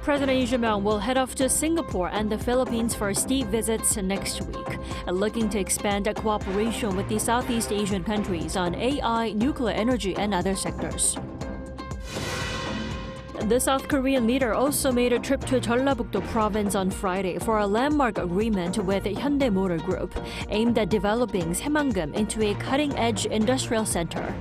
President Lee Jae-myung will head off to Singapore and the Philippines for state visits next week, looking to expand cooperation with the Southeast Asian countries on AI, nuclear energy, and other sectors. The South Korean leader also made a trip to Jeollabuk-do province on Friday for a landmark agreement with Hyundai Motor Group aimed at developing Saemangeum into a cutting-edge industrial center.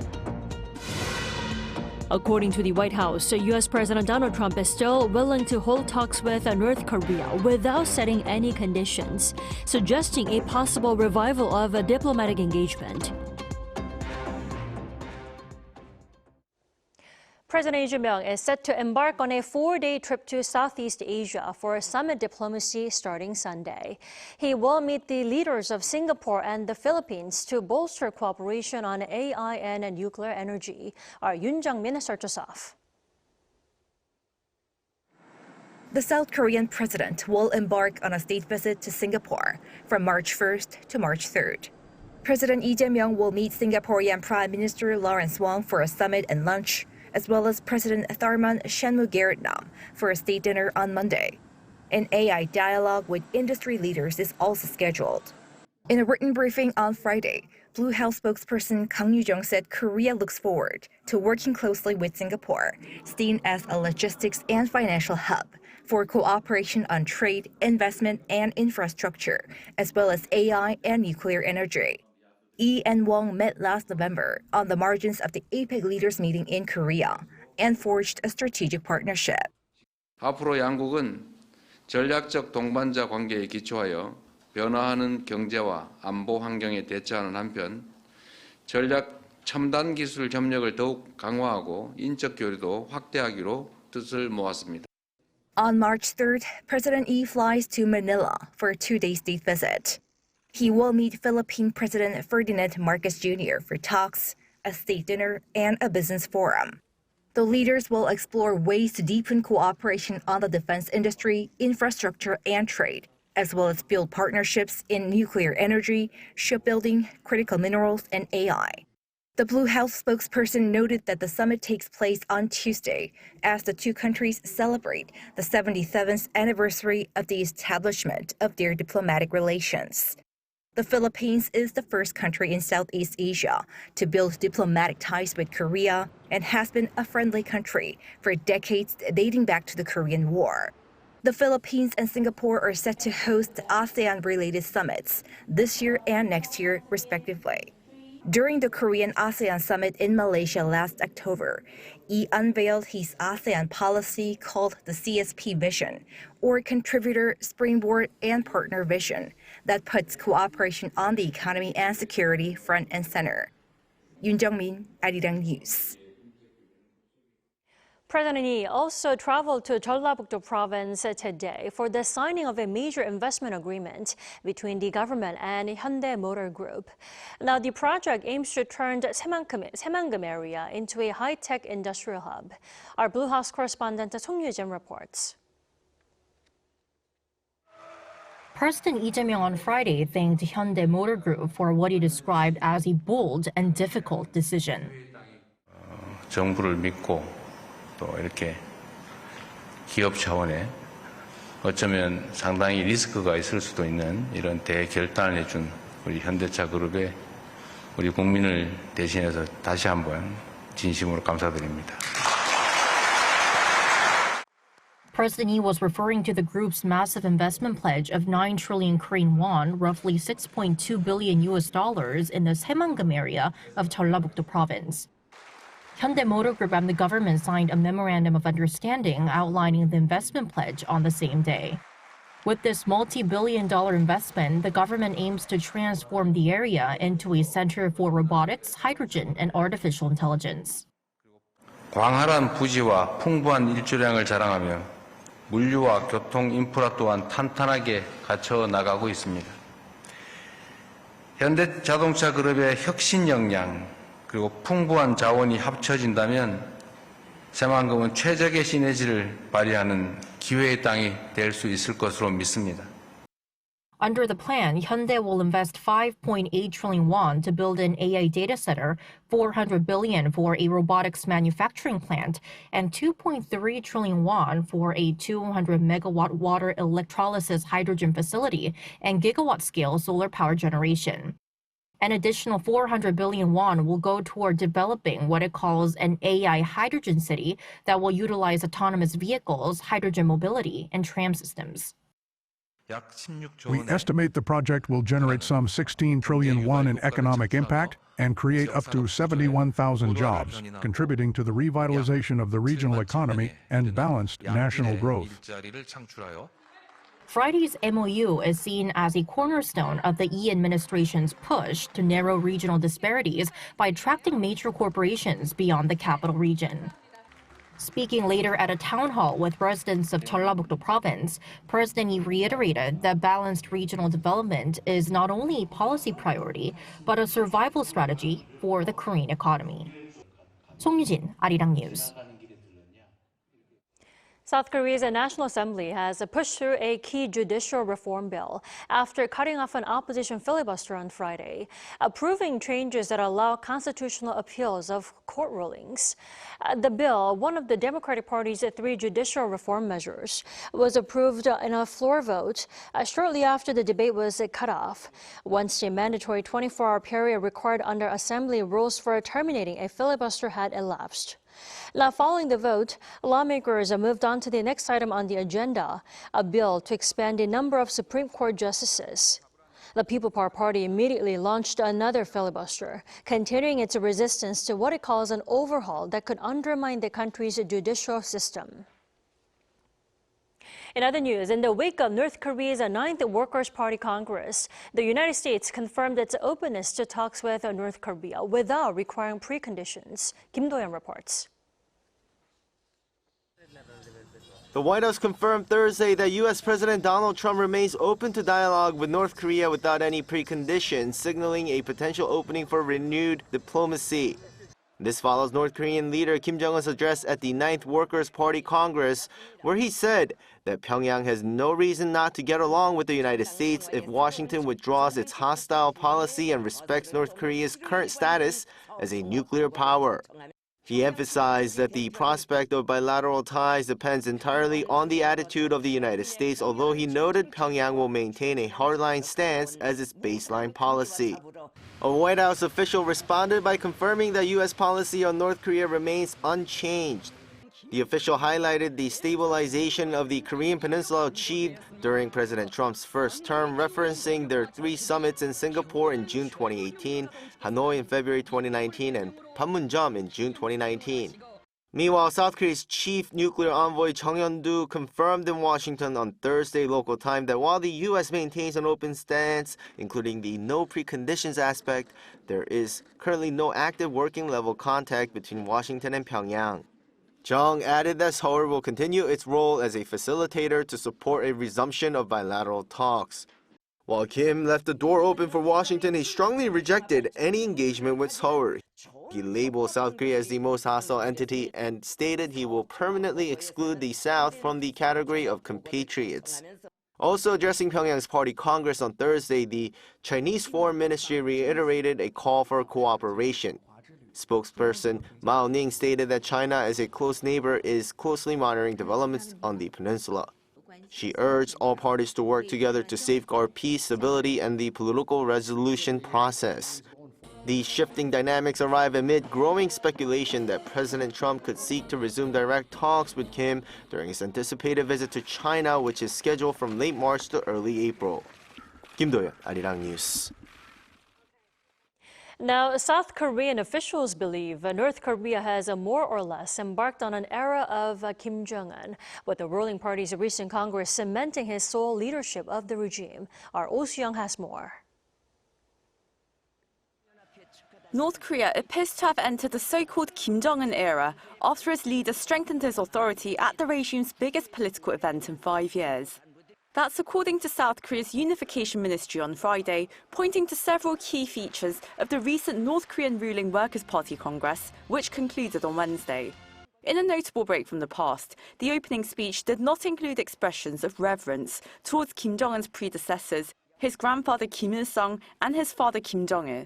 According to the White House, U.S. President Donald Trump is still willing to hold talks with North Korea without setting any conditions, suggesting a possible revival of a diplomatic engagement. President Lee Jae-myung is set to embark on a 4-day trip to Southeast Asia for summit diplomacy starting Sunday. He will meet the leaders of Singapore and the Philippines to bolster cooperation on AI and nuclear energy. Our Yoon Jung-min starts us off. The South Korean president will embark on a state visit to Singapore from March 1st to March 3rd. President Lee Jae-myung will meet Singaporean Prime Minister Lawrence Wong for a summit and lunch, as well as President Tharman Shanmugaratnam for a state dinner on Monday. An AI dialogue with industry leaders is also scheduled. In a written briefing on Friday, Blue House spokesperson Kang Yoo-jung said Korea looks forward to working closely with Singapore, seen as a logistics and financial hub, for cooperation on trade, investment, and infrastructure, as well as AI and nuclear energy. Lee and Wong met last November on the margins of the APEC leaders meeting in Korea and forged a strategic partnership. 앞으로 양국은 전략적 동반자 관계에 기초하여 변화하는 경제와 안보 환경에 대처하는 한편 전략 첨단 기술 협력을 더욱 강화하고 인적 교류도 확대하기로 뜻을 모았습니다. On March 3rd, President Lee flies to Manila for a 2-day state visit. He will meet Philippine President Ferdinand Marcos Jr. for talks, a state dinner, and a business forum. The leaders will explore ways to deepen cooperation on the defense industry, infrastructure, and trade, as well as build partnerships in nuclear energy, shipbuilding, critical minerals, and AI. The Blue House spokesperson noted that the summit takes place on Tuesday as the two countries celebrate the 77th anniversary of the establishment of their diplomatic relations. The Philippines is the first country in Southeast Asia to build diplomatic ties with Korea and has been a friendly country for decades dating back to the Korean War. The Philippines and Singapore are set to host ASEAN-related summits this year and next year, respectively. During the Korean ASEAN summit in Malaysia last October, Lee unveiled his ASEAN policy called the CSP Vision, or Contributor, Springboard, and Partner Vision, that puts cooperation on the economy and security front and center. Yoon Jung-min, Arirang News. President Lee also traveled to Jeollabuk-do province today for the signing of a major investment agreement between the government and Hyundai Motor Group. Now, the project aims to turn the Saemangeum area into a high-tech industrial hub. Our Blue House correspondent Song Yoo-jim reports. President Lee Jae-myung on Friday thanked Hyundai Motor Group for what he described as a bold and difficult decision. 정부를 믿고 또 이렇게 기업 차원에 어쩌면 상당히 리스크가 있을 수도 있는 이런 대결단을 해준 우리 현대차 그룹에 우리 국민을 대신해서 다시 한번 진심으로 감사드립니다. President Lee was referring to the group's massive investment pledge of 9 trillion Korean won, roughly $6.2 billion in the Saemangeum area of Jeollabuk-do province. Hyundai Motor Group and the government signed a memorandum of understanding outlining the investment pledge on the same day. With this multi-billion-dollar investment, the government aims to transform the area into a center for robotics, hydrogen, and artificial intelligence. 광활한 부지와 풍부한 일조량을 자랑하며 물류와 교통 인프라 또한 탄탄하게 갖춰 나가고 있습니다. 현대자동차 그룹의 혁신 역량 그리고 풍부한 자원이 합쳐진다면 사에만금은 최적의 시너지를 발휘하는 기회의 땅이 될 수 있을 것으로 믿습니다. Under the plan, Hyundai will invest 5.8 trillion won to build an AI data center, 400 billion for a robotics manufacturing plant, and 2.3 trillion won for a 200 megawatt water electrolysis hydrogen facility and gigawatt-scale solar power generation. An additional 400 billion won will go toward developing what it calls an AI hydrogen city that will utilize autonomous vehicles, hydrogen mobility, and tram systems. We estimate the project will generate some 16 trillion won in economic impact and create up to 71,000 jobs, contributing to the revitalization of the regional economy and balanced national growth. Friday's MOU is seen as a cornerstone of the Lee administration's push to narrow regional disparities by attracting major corporations beyond the capital region. Speaking later at a town hall with residents of Jeollabuk-do province, President Lee reiterated that balanced regional development is not only a policy priority, but a survival strategy for the Korean economy. 송유진, Arirang News. South Korea's National Assembly has pushed through a key judicial reform bill after cutting off an opposition filibuster on Friday, approving changes that allow constitutional appeals of court rulings. The bill, one of the Democratic Party's 3 judicial reform measures, was approved in a floor vote shortly after the debate was cut off, once the mandatory 24-hour period required under Assembly rules for terminating a filibuster had elapsed. Now, following the vote, lawmakers moved on to the next item on the agenda, a bill to expand the number of Supreme Court justices. The People Power Party immediately launched another filibuster, continuing its resistance to what it calls an overhaul that could undermine the country's judicial system. In other news, in the wake of North Korea's 9th Workers' Party Congress, the United States confirmed its openness to talks with North Korea without requiring preconditions. Kim Do-yeon reports. The White House confirmed Thursday that U.S. President Donald Trump remains open to dialogue with North Korea without any preconditions, signaling a potential opening for renewed diplomacy. This follows North Korean leader Kim Jong-un's address at the 9th Workers' Party Congress, where he said that Pyongyang has no reason not to get along with the United States if Washington withdraws its hostile policy and respects North Korea's current status as a nuclear power. He emphasized that the prospect of bilateral ties depends entirely on the attitude of the United States, although he noted Pyongyang will maintain a hardline stance as its baseline policy. A White House official responded by confirming that U.S. policy on North Korea remains unchanged. The official highlighted the stabilization of the Korean Peninsula achieved during President Trump's first term, referencing their 3 summits in Singapore in June 2018, Hanoi in February 2019, and Panmunjom in June 2019. Meanwhile, South Korea's chief nuclear envoy Chung Hyun-doo confirmed in Washington on Thursday local time that while the U.S. maintains an open stance, including the no preconditions aspect, there is currently no active working level contact between Washington and Pyongyang. Chung added that Seoul will continue its role as a facilitator to support a resumption of bilateral talks. While Kim left the door open for Washington, he strongly rejected any engagement with Seoul. He labeled South Korea as the most hostile entity and stated he will permanently exclude the South from the category of compatriots. Also addressing Pyongyang's Party Congress on Thursday, the Chinese Foreign Ministry reiterated a call for cooperation. Spokesperson Mao Ning stated that China, as a close neighbor, is closely monitoring developments on the peninsula. She urged all parties to work together to safeguard peace, stability, and the political resolution process. These shifting dynamics arrive amid growing speculation that President Trump could seek to resume direct talks with Kim during his anticipated visit to China, which is scheduled from late March to early April. Kim Do-yeon, Arirang News. Now, South Korean officials believe North Korea has more or less embarked on an era of Kim Jong-un, with the ruling party's recent Congress cementing his sole leadership of the regime. Our Oh Soo-young has more. North Korea appears to have entered the so-called Kim Jong-un era after its leader strengthened his authority at the regime's biggest political event in 5 years. That's according to South Korea's Unification Ministry on Friday, pointing to several key features of the recent North Korean ruling Workers' Party Congress, which concluded on Wednesday. In a notable break from the past, the opening speech did not include expressions of reverence towards Kim Jong-un's predecessors, his grandfather Kim Il-sung and his father Kim Jong-un.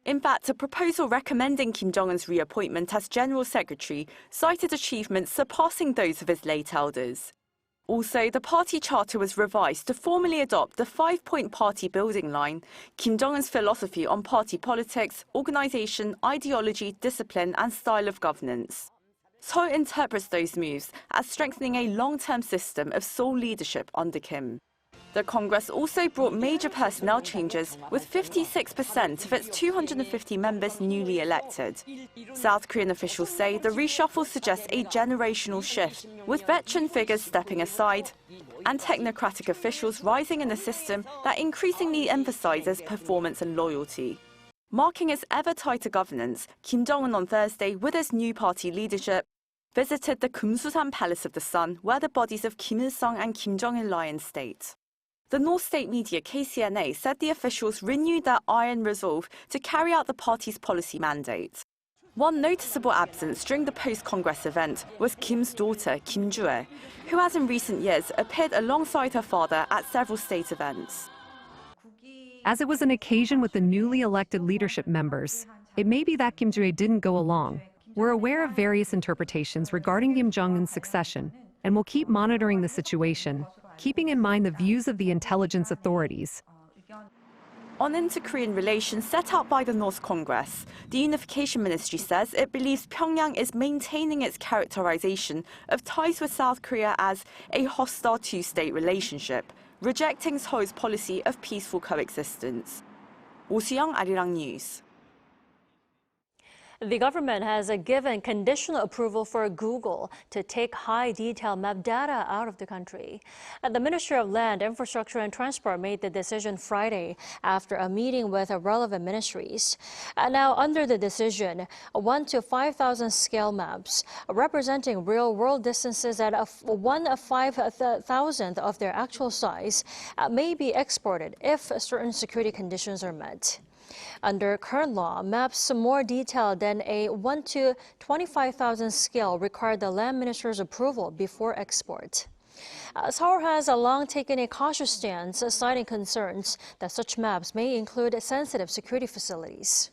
In fact, a proposal recommending Kim Jong-un's reappointment as General Secretary cited achievements surpassing those of his late elders. Also, the party charter was revised to formally adopt the 5-point party building line, Kim Jong-un's philosophy on party politics, organization, ideology, discipline, and style of governance. Seoul interprets those moves as strengthening a long-term system of Seoul leadership under Kim. The Congress also brought major personnel changes, with 56% of its 250 members newly elected. South Korean officials say the reshuffle suggests a generational shift, with veteran figures stepping aside and technocratic officials rising in a system that increasingly emphasizes performance and loyalty. Marking its ever tighter governance, Kim Jong-un on Thursday, with his new party leadership, visited the Kumsusan Palace of the Sun, where the bodies of Kim Il-sung and Kim Jong-un lie in state. The North State media KCNA said the officials renewed their iron resolve to carry out the party's policy mandate. One noticeable absence during the post-Congress event was Kim's daughter, Kim Joo, who has in recent years appeared alongside her father at several state events. As it was an occasion with the newly elected leadership members, it may be that Kim Joo didn't go along. We're aware of various interpretations regarding Kim Jong-un's succession, and will keep monitoring the situation, keeping in mind the views of the intelligence authorities. On inter-Korean relations set out by the North Congress, the Unification Ministry says it believes Pyongyang is maintaining its characterization of ties with South Korea as a hostile two-state relationship, rejecting Seoul's policy of peaceful coexistence. Oh Soo-young, Arirang News. The government has given conditional approval for Google to take high-detail map data out of the country. The Ministry of Land, Infrastructure and Transport made the decision Friday after a meeting with relevant ministries. Now, under the decision, 1 to 5,000 scale maps representing real-world distances at 1/5,000th of their actual size may be exported if certain security conditions are met. Under current law, maps more detailed than a 1 to 25,000 scale require the land minister's approval before export. Seoul has long taken a cautious stance, citing concerns that such maps may include sensitive security facilities.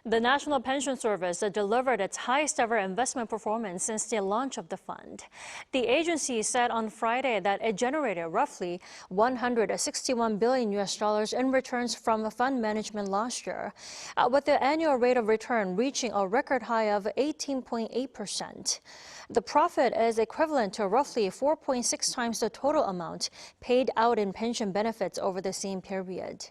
The National Pension Service delivered its highest-ever investment performance since the launch of the fund. The agency said on Friday that it generated roughly $161 billion in returns from fund management last year, with the annual rate of return reaching a record high of 18.8%. The profit is equivalent to roughly 4.6 times the total amount paid out in pension benefits over the same period.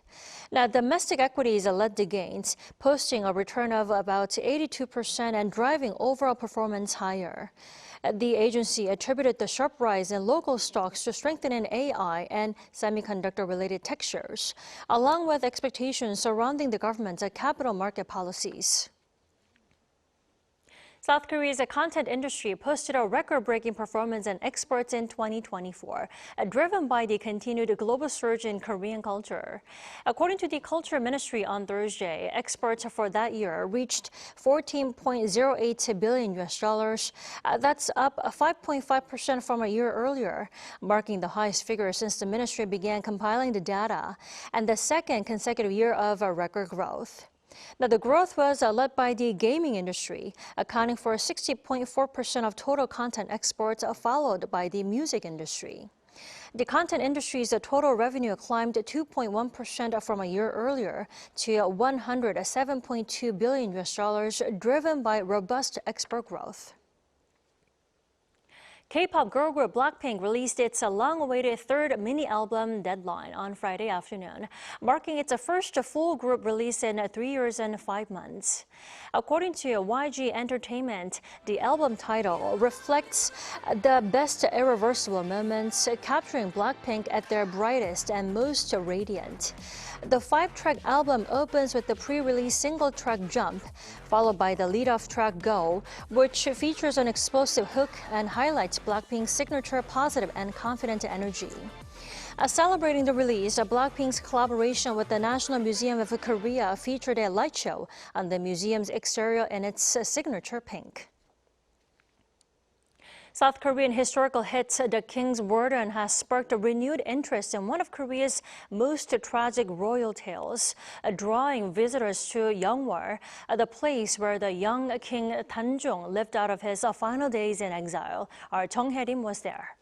Now, domestic equities led the gains, posting a return of about 82% and driving overall performance higher. The agency attributed the sharp rise in local stocks to strengthening AI and semiconductor-related tech shares, along with expectations surrounding the government's capital market policies. South Korea's content industry posted a record-breaking performance in exports in 2024, driven by the continued global surge in Korean culture. According to the Culture Ministry on Thursday, exports for that year reached $14.08 billion. That's up 5.5% from a year earlier, marking the highest figure since the ministry began compiling the data, and the second consecutive year of record growth. Now, the growth was led by the gaming industry, accounting for 60.4% of total content exports, followed by the music industry. The content industry's total revenue climbed 2.1% from a year earlier to $107.2 billion, driven by robust export growth. K-pop girl group BLACKPINK released its long-awaited third mini-album Deadline on Friday afternoon, marking its first full group release in 3 years and 5 months. According to YG Entertainment, the album title reflects the best irreversible moments, capturing BLACKPINK at their brightest and most radiant. The 5-track album opens with the pre-release single track Jump, followed by the lead-off track Go, which features an explosive hook and highlights BLACKPINK's signature positive and confident energy. Celebrating the release, BLACKPINK's collaboration with the National Museum of Korea featured a light show on the museum's exterior in its signature pink. South Korean historical hit The King's Warden has sparked a renewed interest in one of Korea's most tragic royal tales, drawing visitors to Yeongwol, the place where the young King Tanjong lived out of his final days in exile. Our Jung Hae-rim was there.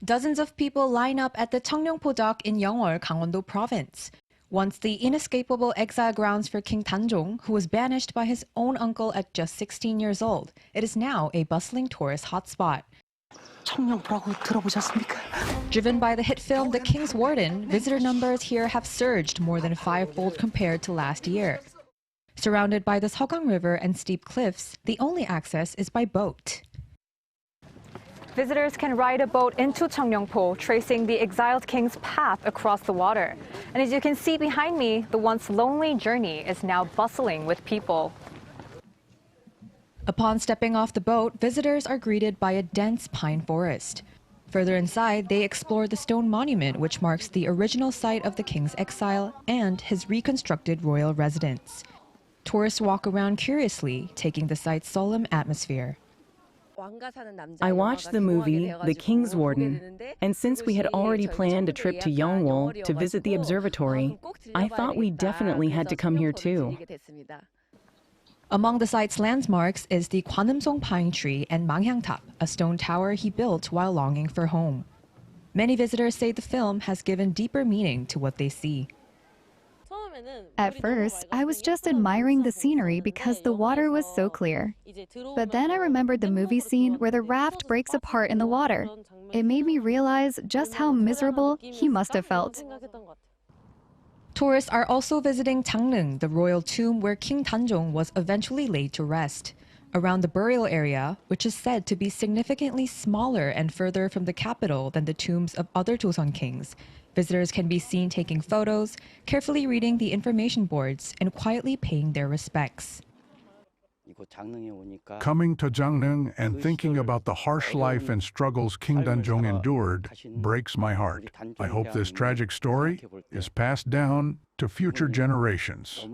Dozens of people line up at the Cheongryongpo dock in Yeongwol, Gangwon-do Province. Once the inescapable exile grounds for King Tanjong, who was banished by his own uncle at just 16 years old, it is now a bustling tourist hotspot. Driven by the hit film The King's Warden, visitor numbers here have surged more than 5-fold compared to last year. Surrounded by the Seogang River and steep cliffs, the only access is by boat. Visitors can ride a boat into Cheongryongpo, tracing the exiled king's path across the water. And as you can see behind me, the once lonely journey is now bustling with people. Upon stepping off the boat, visitors are greeted by a dense pine forest. Further inside, they explore the stone monument which marks the original site of the king's exile and his reconstructed royal residence. Tourists walk around curiously, taking the site's solemn atmosphere. I watched the movie The King's Warden, and since we had already planned a trip to Yeongwol to visit the observatory, I thought we definitely had to come here too. Among the site's landmarks is the Gwanumsong pine tree and Mangyangtap, a stone tower he built while longing for home. Many visitors say the film has given deeper meaning to what they see. At first, I was just admiring the scenery because the water was so clear. But then I remembered the movie scene where the raft breaks apart in the water. It made me realize just how miserable he must have felt. Tourists are also visiting Jangneung, the royal tomb where King Tanjong was eventually laid to rest. Around the burial area, which is said to be significantly smaller and further from the capital than the tombs of other Joseon kings, visitors can be seen taking photos, carefully reading the information boards, and quietly paying their respects. Coming to Jangneung and thinking about the harsh life and struggles King Tanjong endured breaks my heart. I hope this tragic story is passed down to future generations.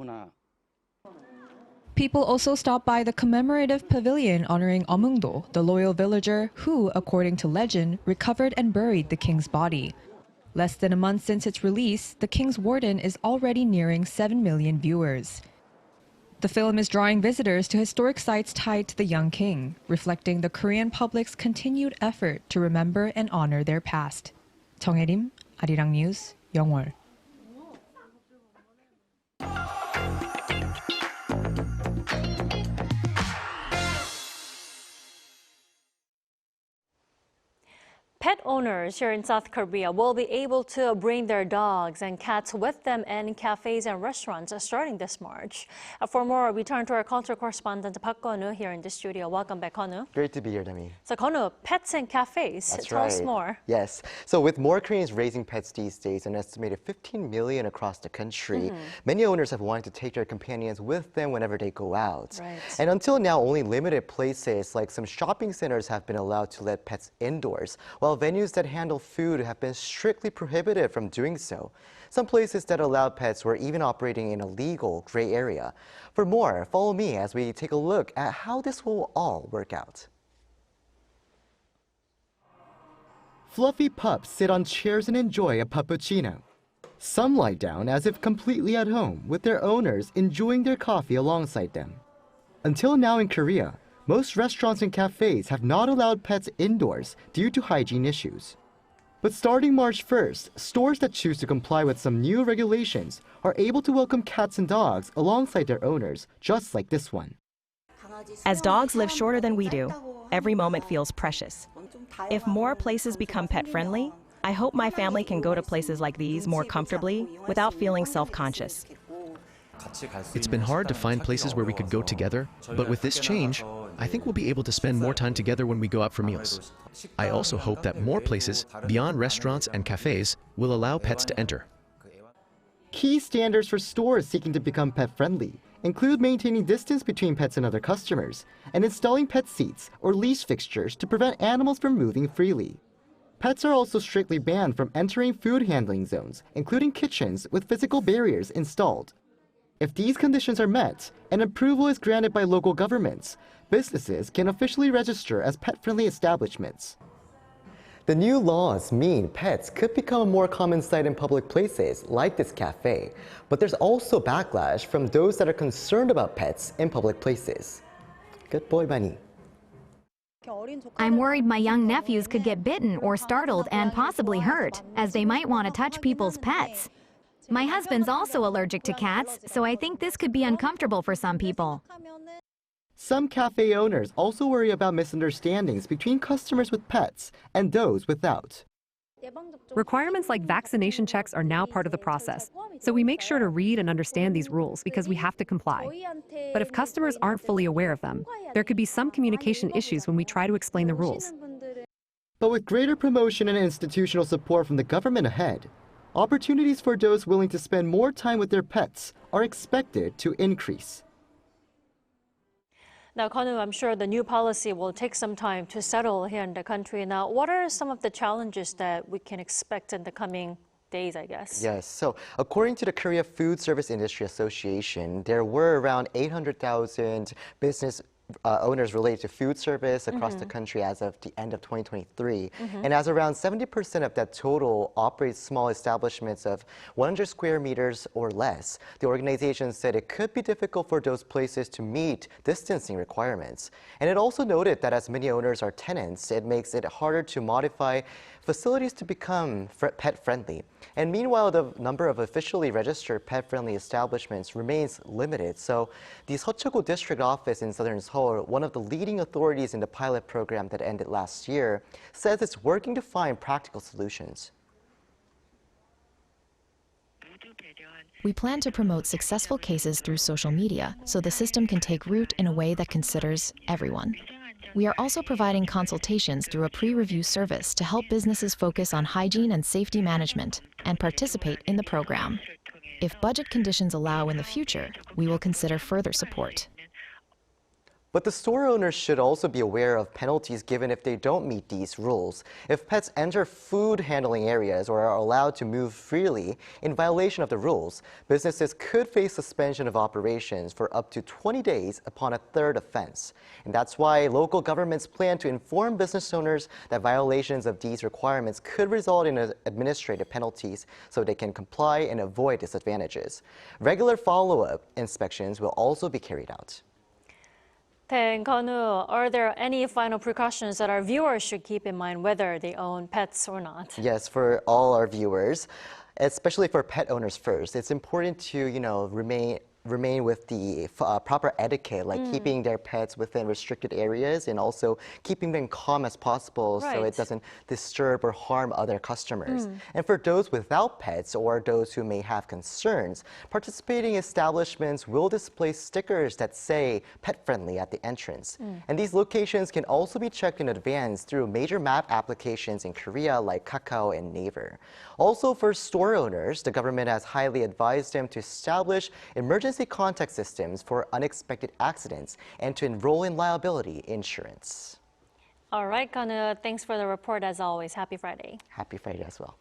People also stop by the commemorative pavilion honoring Amungdo, the loyal villager who, according to legend, recovered and buried the king's body. Less than a month since its release, The King's Warden is already nearing 7 million viewers. The film is drawing visitors to historic sites tied to the young king, reflecting the Korean public's continued effort to remember and honor their past. Jung Hae-rim, Arirang News, Yeongwol. Pet owners here in South Korea will be able to bring their dogs and cats with them in cafes and restaurants starting this March. For more, we turn to our culture correspondent Park Gon-woo here in the studio. Welcome back, Gon-woo. Great to be here, Demi. So Gon-woo, pets and cafes. That's Tell us more. Yes. So with more Koreans raising pets these days, an estimated 15 million across the country, many owners have wanted to take their companions with them whenever they go out. Right. And until now, only limited places like some shopping centers have been allowed to let pets indoors, while venues that handle food have been strictly prohibited from doing so. Some places that allow pets were even operating in a legal gray area. For more, follow me as we take a look at how this will all work out. Fluffy pups sit on chairs and enjoy a puppuccino. Some lie down as if completely at home, with their owners enjoying their coffee alongside them. Until now in Korea, most restaurants and cafes have not allowed pets indoors due to hygiene issues. But starting March 1st, stores that choose to comply with some new regulations are able to welcome cats and dogs alongside their owners, just like this one. As dogs live shorter than we do, every moment feels precious. If more places become pet-friendly, I hope my family can go to places like these more comfortably without feeling self-conscious. It's been hard to find places where we could go together, but with this change, I think we'll be able to spend more time together when we go out for meals. I also hope that more places, beyond restaurants and cafés, will allow pets to enter. Key standards for stores seeking to become pet-friendly include maintaining distance between pets and other customers, and installing pet seats or leash fixtures to prevent animals from moving freely. Pets are also strictly banned from entering food handling zones, including kitchens with physical barriers installed. If these conditions are met and approval is granted by local governments, businesses can officially register as pet-friendly establishments. The new laws mean pets could become a more common sight in public places like this cafe, but there's also backlash from those that are concerned about pets in public places. Good boy, Bunny. I'm worried my young nephews could get bitten or startled and possibly hurt, as they might want to touch people's pets. My husband's also allergic to cats, so I think this could be uncomfortable for some people. Some cafe owners also worry about misunderstandings between customers with pets and those without. Requirements like vaccination checks are now part of the process, so we make sure to read and understand these rules because we have to comply. But if customers aren't fully aware of them, there could be some communication issues when we try to explain the rules. But with greater promotion and institutional support from the government ahead, opportunities for those willing to spend more time with their pets are expected to increase. Now, Kanu, I'm sure the new policy will take some time to settle here in the country. Now, what are some of the challenges that we can expect in the coming days, I guess? Yes, so according to the Korea Food Service Industry Association, there were around 800,000 business owners related to food service across the country as of the end of 2023. And as around 70% of that total operates small establishments of 100 square meters or less, the organization said it could be difficult for those places to meet distancing requirements. And it also noted that as many owners are tenants, it makes it harder to modify facilities to become pet-friendly. And meanwhile, the number of officially registered pet-friendly establishments remains limited. So the Seoul District Office in southern Seoul, one of the leading authorities in the pilot program that ended last year, says it's working to find practical solutions. We plan to promote successful cases through social media so the system can take root in a way that considers everyone. We are also providing consultations through a pre-review service to help businesses focus on hygiene and safety management and participate in the program. If budget conditions allow in the future, we will consider further support. But the store owners should also be aware of penalties given if they don't meet these rules. If pets enter food handling areas or are allowed to move freely in violation of the rules, businesses could face suspension of operations for up to 20 days upon a third offense. And that's why local governments plan to inform business owners that violations of these requirements could result in administrative penalties so they can comply and avoid disadvantages. Regular follow-up inspections will also be carried out. Kanu, are there any final precautions that our viewers should keep in mind whether they own pets or not? Yes, for all our viewers, especially for pet owners first, it's important to, remain with the proper etiquette, like keeping their pets within restricted areas and also keeping them calm as possible so it doesn't disturb or harm other customers. And for those without pets or those who may have concerns, participating establishments will display stickers that say pet-friendly at the entrance. And these locations can also be checked in advance through major map applications in Korea like Kakao and Naver. Also for store owners, the government has highly advised them to establish emergency contact systems for unexpected accidents and to enroll in liability insurance. All right, Kanu, thanks for the report as always. Happy Friday. Happy Friday as well.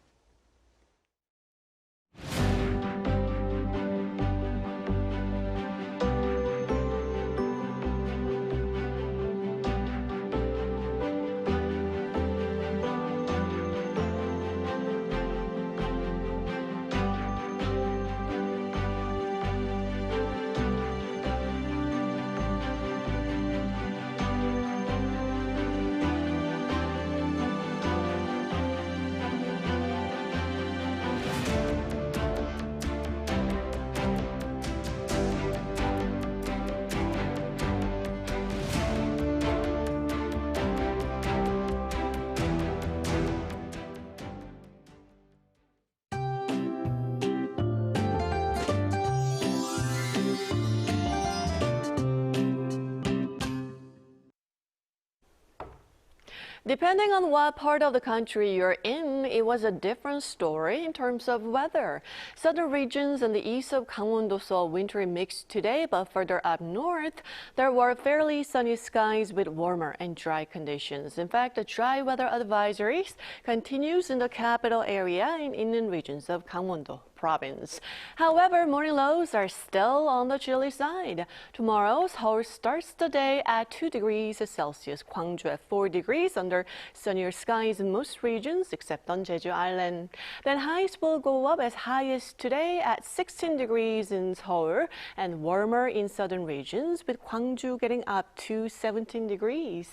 Depending on what part of the country you're in, it was a different story in terms of weather. Southern regions and the east of Gangwon-do saw a wintry mix today, but further up north, there were fairly sunny skies with warmer and dry conditions. In fact, the dry weather advisories continues in the capital area and inland regions of Gangwon-do province. However, morning lows are still on the chilly side. Tomorrow, Seoul starts the day at 2 degrees Celsius, Gwangju at 4 degrees under sunnier skies in most regions except on Jeju Island. Then highs will go up as high as today at 16 degrees in Seoul and warmer in southern regions, with Gwangju getting up to 17 degrees.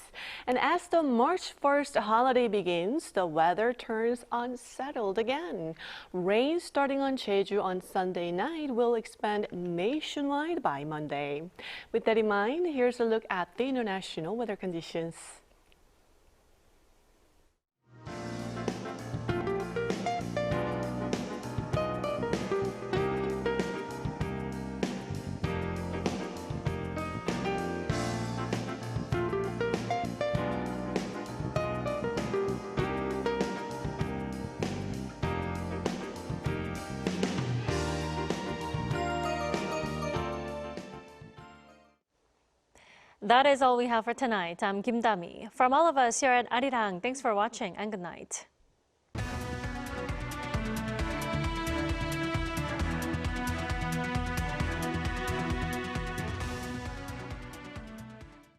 And as the March 1st holiday begins, the weather turns unsettled again. Rain starting on Jeju on Sunday night will expand nationwide by Monday. With that in mind, here's a look at the international weather conditions. That is all we have for tonight. I'm Kim Dami. From all of us here at Arirang, thanks for watching and good night.